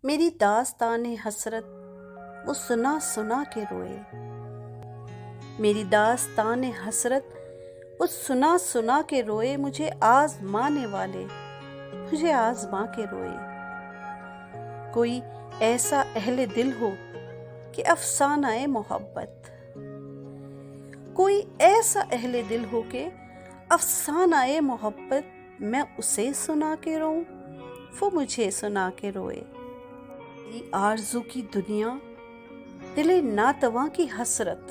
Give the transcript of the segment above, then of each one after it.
मेरी दास्तान हसरत वो सुना सुना के रोए। मेरी दास्तान हसरत वो सुना सुना के रोए। मुझे आजमाने वाले मुझे आजमा के रोए। कोई ऐसा अहले दिल हो कि अफसानाए मोहब्बत, कोई ऐसा अहले दिल हो कि अफसानाए मोहब्बत, मैं उसे सुना के रोऊं, वो मुझे सुना के रोए। मेरी आरज़ू की दुनिया दिले नातवा की हसरत,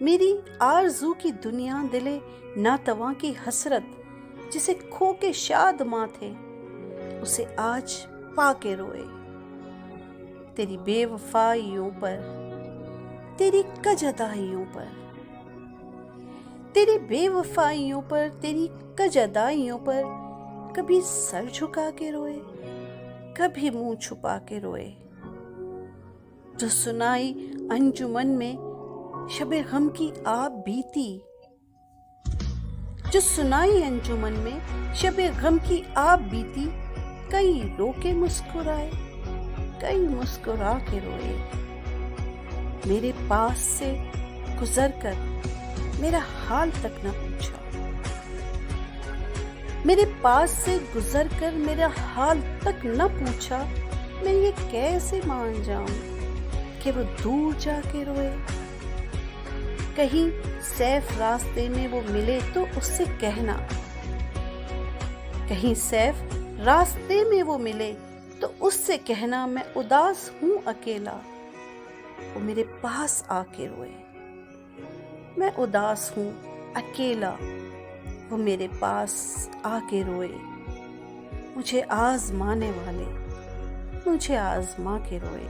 मेरी आरज़ू की दुनिया दिले नातवा की हसरत, जिसे खो के शाद माँ थे उसे आज पा के रोए। तेरी बेवफाइयों पर, तेरी कजदाइयों पर, तेरी बेवफाइयों पर, तेरी कजदाइयों पर कभी सर झुका के रोए, कभी मुंह छुपा के रोए। जो सुनाई अंजुमन में शबे गम की आप बीती, जो सुनाई अंजुमन में शबे गम की आप बीती, कई रो के मुस्कुराए, कई मुस्कुरा के रोए। मेरे पास से गुजर कर मेरा हाल तक न पूछा, मेरे पास से गुजर कर मेरा हाल तक न पूछा। मैं ये कैसे मान जाऊं कि वो दूर जाके रोए। कहीं सैफ रास्ते में वो मिले तो उससे कहना, कहीं सैफ रास्ते में वो मिले तो उससे कहना, मैं उदास हूं अकेला, वो मेरे पास आके रोए। मैं उदास हूं अकेला, वो मेरे पास आके रोए। मुझे आजमाने वाले मुझे आजमा के रोए।